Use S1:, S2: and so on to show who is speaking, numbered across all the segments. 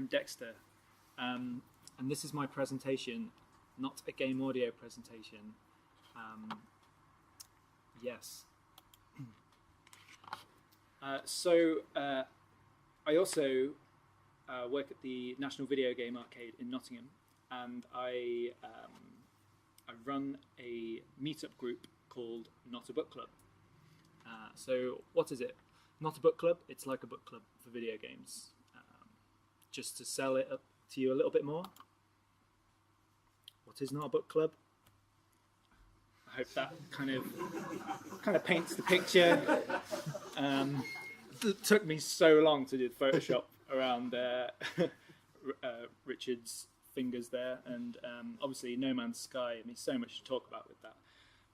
S1: Dexter, and this is my presentation, not a game audio presentation. Yes. I also work at the National Videogame Arcade in Nottingham, and I run a meetup group called Not a Book Club. So what is it? Not a book club, it's like a book club for video games. Just to sell it up to you a little bit more. What is Not a Book Club? I hope that kind of paints the picture. It took me so long to do Photoshop around Richard's fingers there, and obviously No Man's Sky. I mean, so much to talk about with that.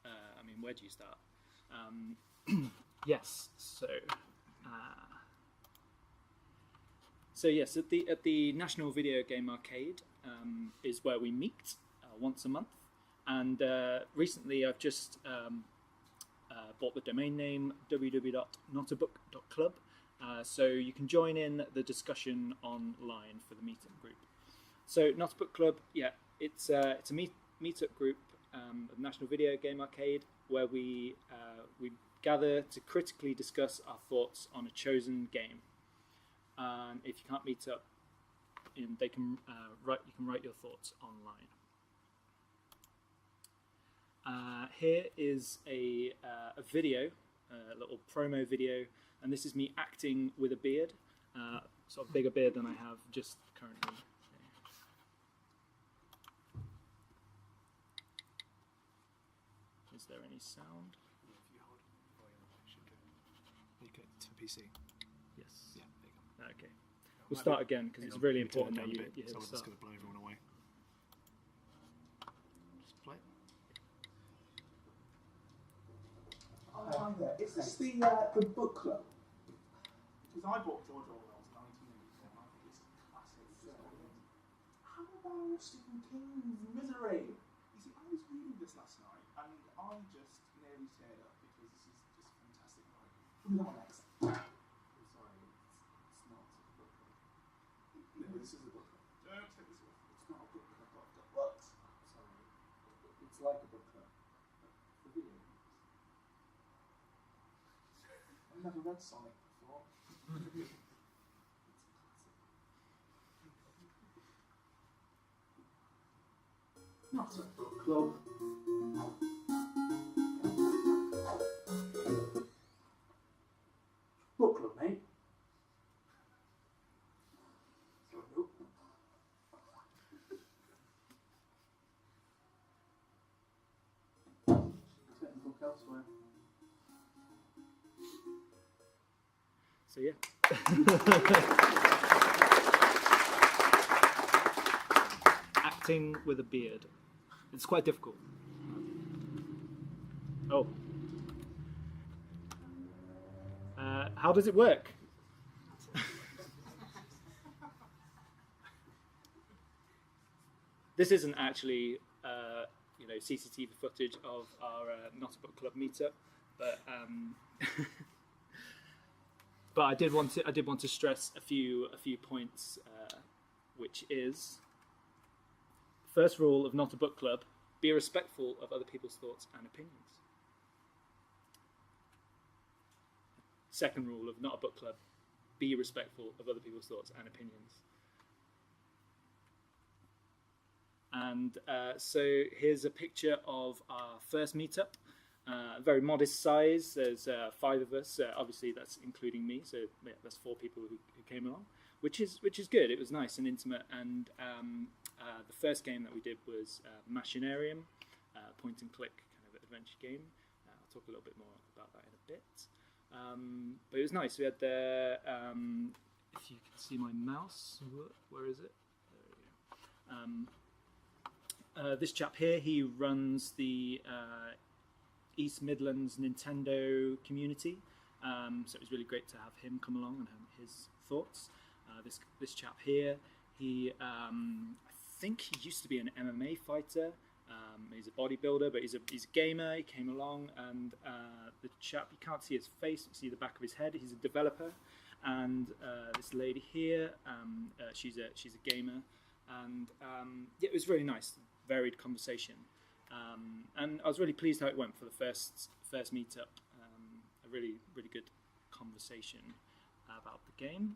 S1: I mean, where do you start? Yes, so yes, at the National Videogame Arcade is where we meet once a month, and recently I've just bought the domain name www.notabook.club, so you can join in the discussion online for the meetup group. So Not a Book Club, yeah, it's a meetup group of National Videogame Arcade where we gather to critically discuss our thoughts on a chosen game. And if you can't meet up, you can write your thoughts online. Here is a video, a little promo video, and this is me acting with a beard, sort of bigger beard than I have just currently. Is there any sound?
S2: If you hold volume, it should go. You get to PC.
S1: Yes.
S2: Yeah, there you go.
S1: Okay. We'll start again because it's really important that you hear the
S2: Someone's
S1: start.
S2: going to blow everyone away. Just play.
S3: Oh, hi there. Is this the book club? Because I bought George Orwell's 1984 and I think it's a classic. How about Stephen King's Misery? You see, I was reading this last night and I just nearly teared up because this is just fantastic writing. Who's on next? I'm sorry, it's not a book club. No, this is a book club. Don't take this off. It's not a book club. What? Sorry. It's like a book club. For video games. I've never read Sonic before. Not a book club. Book club, mate. Take the book elsewhere.
S1: So yeah. Acting with a beard. It's quite difficult. Oh. How does it work? This isn't actually, CCTV footage of our Not a Book Club meetup, but but I did want to stress a few points, which is first rule of Not a Book Club: be respectful of other people's thoughts and opinions. Second rule of Not a Book Club: be respectful of other people's thoughts and opinions. And so here's a picture of our first meetup. Very modest size. There's 5 of us. Obviously, that's including me. So yeah, that's 4 people who came along, which is good. It was nice and intimate. And the first game that we did was Machinarium, point and click kind of adventure game. I'll talk a little bit more about that in a bit. But it was nice. We had the if you can see my mouse, where is it? There we go. This chap here, he runs the East Midlands Nintendo community, so it was really great to have him come along and have his thoughts. This chap here, I think he used to be an MMA fighter. He's a bodybuilder, but he's a gamer. He came along, and the chap, you can't see his face, you see the back of his head. He's a developer, and this lady here, she's a gamer, and yeah, it was really nice, varied conversation, and I was really pleased how it went for the first meetup. A really good conversation about the game.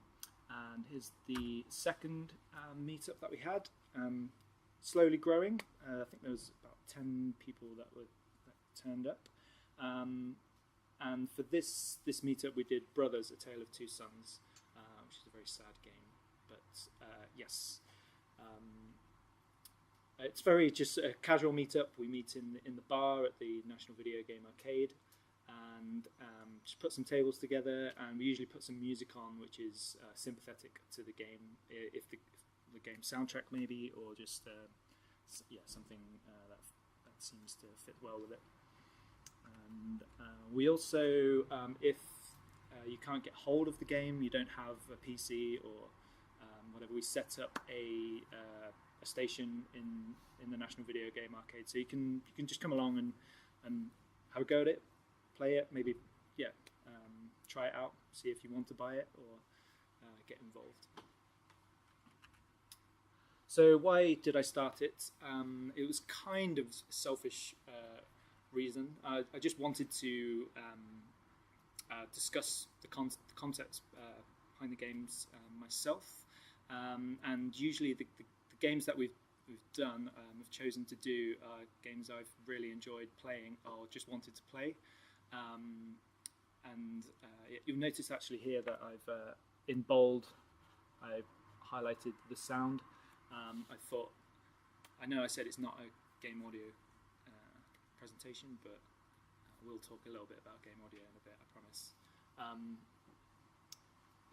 S1: And here's the second meetup that we had, slowly growing. I think there was about 10 people that turned up. And for this meetup, we did Brothers: A Tale of Two Sons, which is a very sad game. But yes, it's very just a casual meetup. We meet in the bar at the National Videogame Arcade, and just put some tables together, and we usually put some music on which is sympathetic to the game, if the game soundtrack maybe, or just yeah, something that seems to fit well with it. And we also, if you can't get hold of the game, you don't have a PC or whatever, we set up a station in the National Video Game Arcade, so you can just come along and have a go at it, play it, maybe try it out, see if you want to buy it or get involved. So why did I start it? It was kind of a selfish reason. I just wanted to discuss the concepts behind the games myself, and usually the games that we've done, have chosen to do, are games I've really enjoyed playing or just wanted to play. And you'll notice actually here that I've in bold I've highlighted the sound. I thought, I know I said it's not a game audio presentation, but we'll talk a little bit about game audio in a bit, I promise.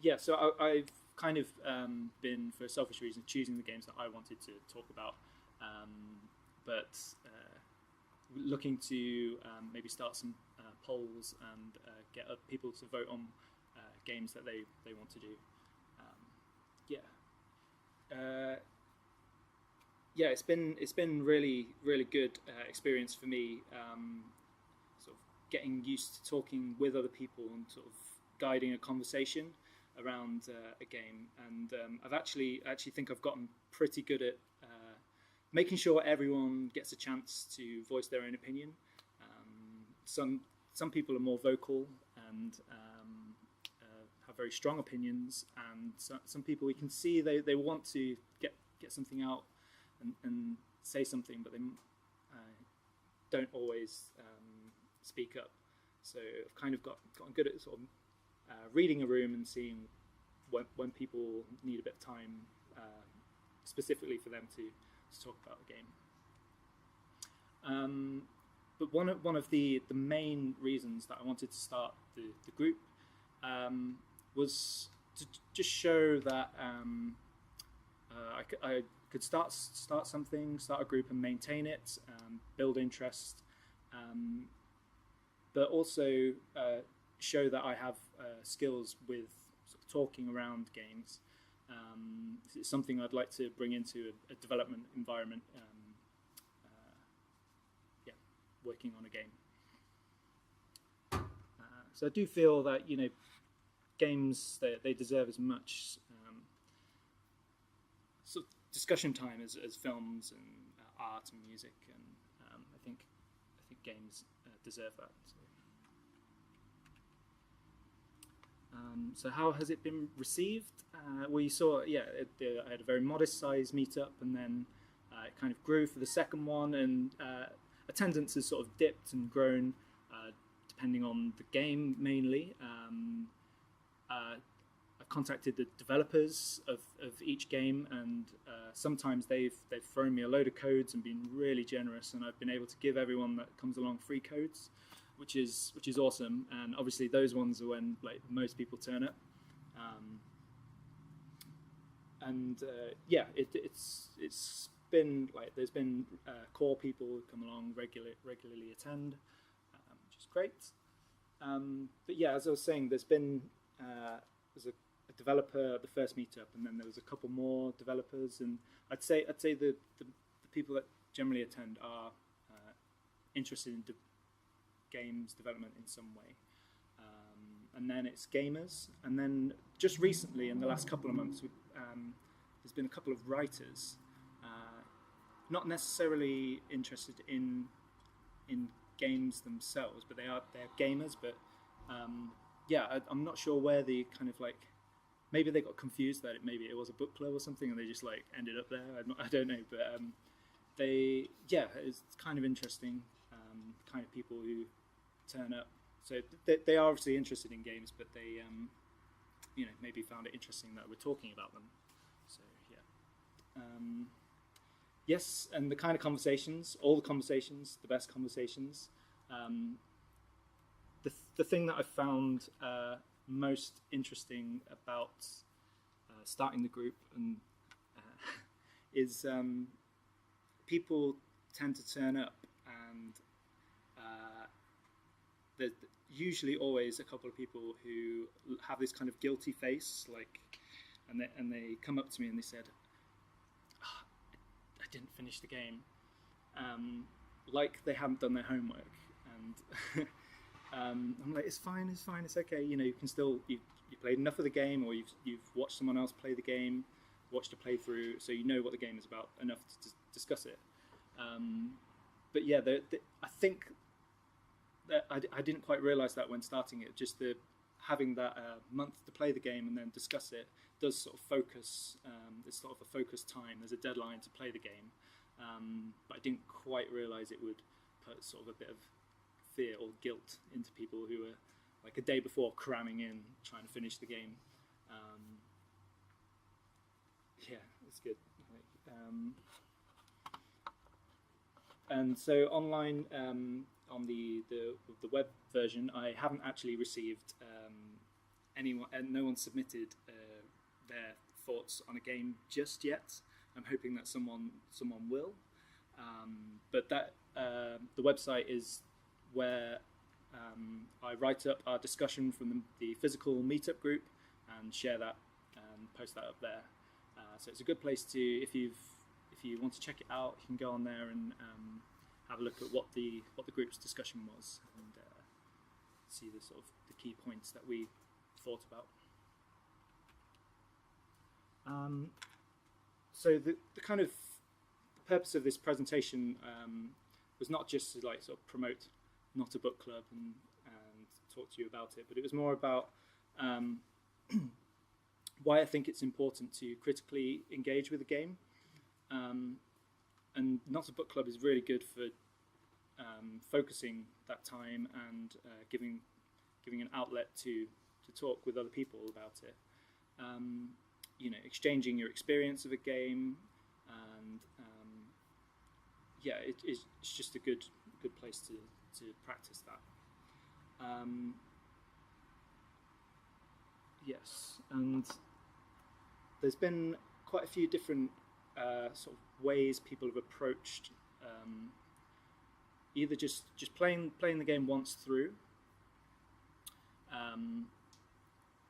S1: Yeah, so I've kind of been, for a selfish reason, choosing the games that I wanted to talk about, but looking to maybe start some polls and get people to vote on games that they want to do. Yeah, it's been really good experience for me, sort of getting used to talking with other people and sort of guiding a conversation around a game, and I've actually think I've gotten pretty good at making sure everyone gets a chance to voice their own opinion. Some people are more vocal and have very strong opinions, and some people we can see they want to get something out and say something, but they don't always speak up. So I've kind of gotten good at sort of reading a room and seeing when people need a bit of time specifically for them to talk about the game. But one of the main reasons that I wanted to start the group was to just show that I could start something, start a group and maintain it, build interest, but also show that I have skills with sort of talking around games. It's something I'd like to bring into a development environment, working on a game. So I do feel that, games, they deserve as much sort of discussion time as films and art and music, and I think games deserve that. So how has it been received? Well, you saw, I had a very modest size meetup, and then it kind of grew for the second one, and attendance has sort of dipped and grown depending on the game mainly. I've contacted the developers of each game, and sometimes they've thrown me a load of codes and been really generous, and I've been able to give everyone that comes along free codes, which is awesome. And obviously those ones are when most people turn up. It's been there's been core people who come along regularly attend, which is great. But yeah, as I was saying, there's been there's a developer at the first meetup, and then there was a couple more developers, and I'd say the people that generally attend are interested in games development in some way. and then it's gamers, and then just recently, in the last couple of months, there's been a couple of writers, not necessarily interested in games themselves, but they're gamers. But I'm not sure where the kind of like, maybe they got confused that maybe it was a book club or something, and they just like ended up there. I don't know, but it's kind of interesting, kind of people who turn up. So they are obviously interested in games, but they maybe found it interesting that we're talking about them. So yes, and the kind of conversations, all the conversations, the best conversations. The thing that I found most interesting about starting the group and is people tend to turn up, and there's usually always a couple of people who have this kind of guilty face, like, and they come up to me and they said, I didn't finish the game, like they haven't done their homework, and I'm like, it's fine, it's okay, you can still, you played enough of the game, or you've watched someone else play the game, watched a playthrough, so you know what the game is about enough to discuss it. But yeah, I think that I didn't quite realise that when starting it, just having that month to play the game and then discuss it does sort of focus, it's sort of a focused time, there's a deadline to play the game, but I didn't quite realise it would put sort of a bit of fear or guilt into people who were like a day before cramming in, trying to finish the game. Yeah, it's good. And so online, on the web version, I haven't actually received no one submitted their thoughts on a game just yet. I'm hoping that someone will. But that the website is where I write up our discussion from the physical meetup group and share that and post that up there. So it's a good place to, if you want to check it out, you can go on there and have a look at what the group's discussion was, and see the sort of the key points that we thought about. So the kind of purpose of this presentation was not just to like sort of promote Not a Book Club and talk to you about it, but it was more about why I think it's important to critically engage with a game. And Not a Book Club is really good for focusing that time and giving an outlet to talk with other people about it. Exchanging your experience of a game, and it's just a good place to practice that. Yes, and there's been quite a few different sort of ways people have approached either just playing the game once through.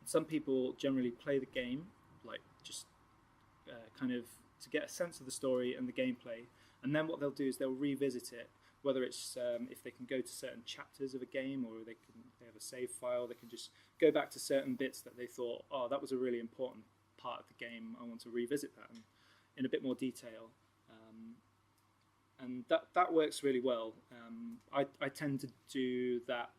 S1: Some people generally play the game like just kind of to get a sense of the story and the gameplay, and then what they'll do is they'll revisit it, whether it's if they can go to certain chapters of a game, or they have a save file, they can just go back to certain bits that they thought, oh, that was a really important part of the game, I want to revisit that in a bit more detail, and that works really well. I tend to do that,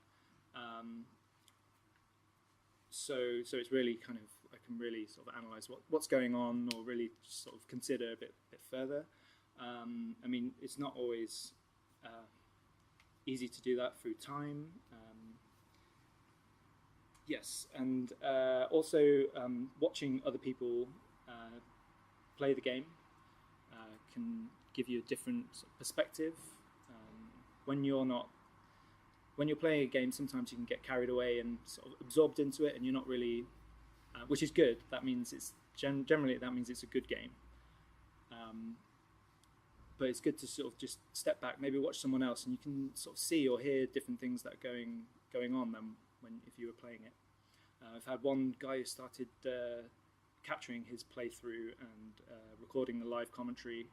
S1: so it's really kind of, I can really sort of analyse what's going on, or really sort of consider a bit further. I mean, it's not always easy to do that through time. Yes, and also watching other people play the game can give you a different perspective. When you're playing a game, sometimes you can get carried away and sort of absorbed into it, and you're not really, which is good. That means it's generally that means it's a good game. But it's good to sort of just step back, maybe watch someone else, and you can sort of see or hear different things that are going on than if you were playing it. I've had one guy who started capturing his playthrough and recording the live commentary,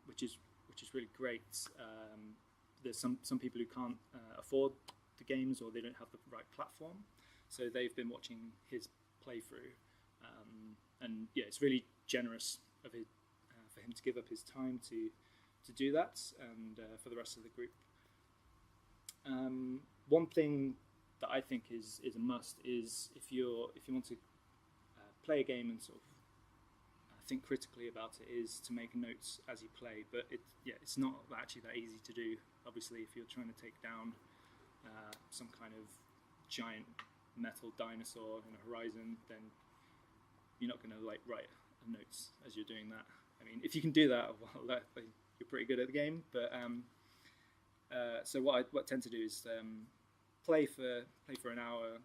S1: which is really great. There's some people who can't afford the games, or they don't have the right platform, So they've been watching his playthrough, and yeah, it's really generous of for him to give up his time to do that, and for the rest of the group. One thing that I think is a must is if you want to play a game and sort of think critically about it, is to make notes as you play. But it's not actually that easy to do. Obviously, if you're trying to take down some kind of giant metal dinosaur in a horizon, then you're not going to like write notes as you're doing that. I mean, if you can do that, well, you're pretty good at the game. But so what I tend to do is play for an hour,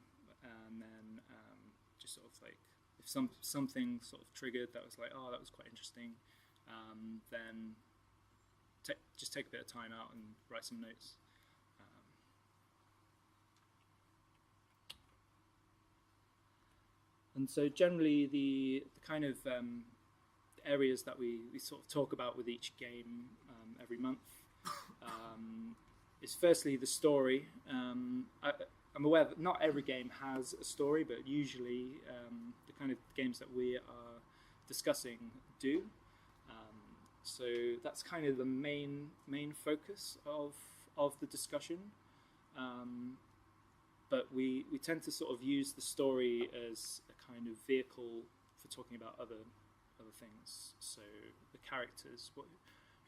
S1: and then just sort of like, if something sort of triggered that was like, oh, that was quite interesting, then just take a bit of time out and write some notes. And so generally the kind of areas that we sort of talk about with each game every month is firstly the story. I'm aware that not every game has a story, but usually the kind of games that we are discussing do. So that's kind of the main focus of the discussion. But we tend to sort of use the story as a kind of vehicle for talking about other things. So the characters,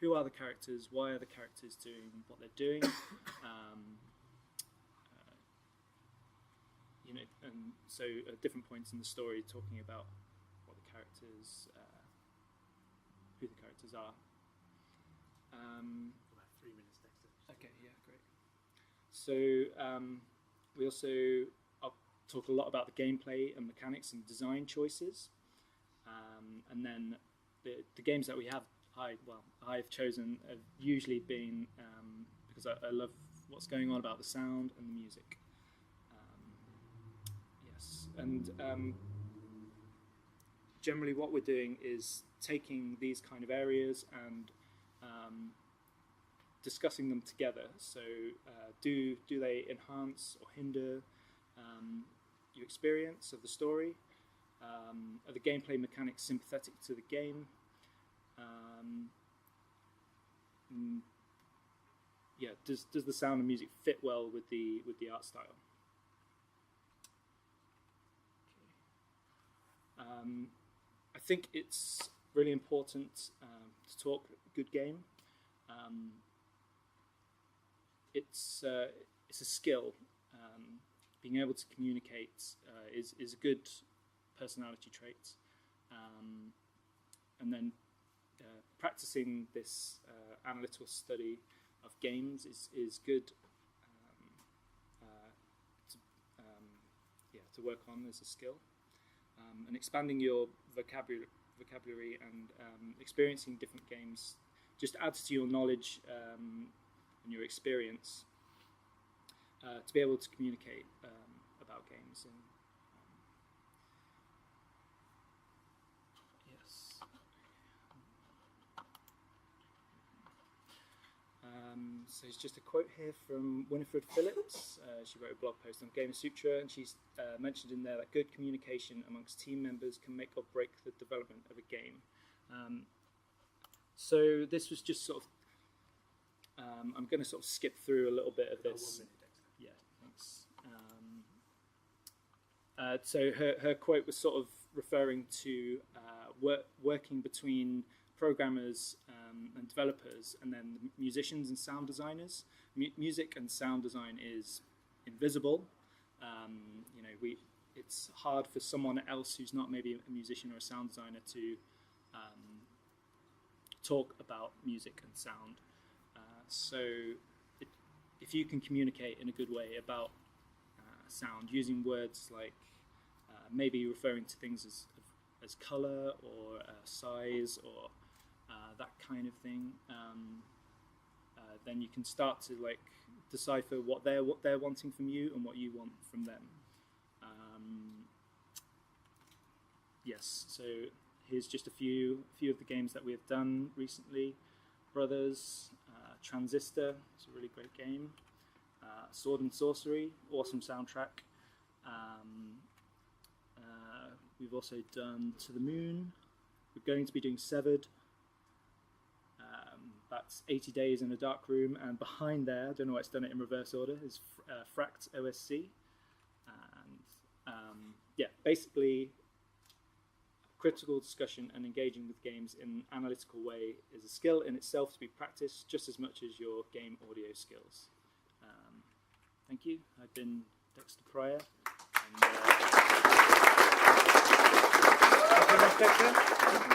S1: who are the characters? Why are the characters doing what they're doing? And so at different points in the story, talking about what the characters, who the characters are.
S2: About 3 minutes, Dexter.
S1: Okay, yeah, great. So we also talk a lot about the gameplay and mechanics and design choices, and then the games that we have, I've chosen have usually been because I love what's going on about the sound and the music. Yes, and generally what we're doing is taking these kind of areas and discussing them together. So do they enhance or hinder your experience of the story? Are the gameplay mechanics sympathetic to the game? Does the sound and music fit well with the art style? Okay. I think it's really important to talk a good game. It's a skill. Being able to communicate is a good personality trait, and then practicing this analytical study of games is good to work on as a skill, and expanding your vocabulary and experiencing different games just adds to your knowledge and your experience to be able to communicate about games. And yes. So it's just a quote here from Winifred Phillips. She wrote a blog post on Gamer Sutra, and she's mentioned in there that good communication amongst team members can make or break the development of a game. So this was just sort of, I'm going to sort of skip through a little bit of this.
S2: 1 minute, Dexter.
S1: Yeah, thanks. So her quote was sort of referring to working between programmers and developers, and then musicians and sound designers. Music and sound design is invisible. It's hard for someone else who's not maybe a musician or a sound designer to talk about music and sound. So if you can communicate in a good way about sound, using words like maybe referring to things as color or size or that kind of thing, then you can start to like decipher what they're wanting from you and what you want from them. Yes, so here's just a few of the games that we have done recently. Brothers, Transistor, it's a really great game. Sword and Sorcery, awesome soundtrack. We've also done To the Moon. We're going to be doing Severed. That's 80 Days in a Dark Room, and behind there, I don't know why it's done it in reverse order, is Fract OSC. And yeah, basically, critical discussion and engaging with games in an analytical way is a skill in itself to be practiced just as much as your game audio skills. Thank you. I've been Dexter Pryor. And, Dexter.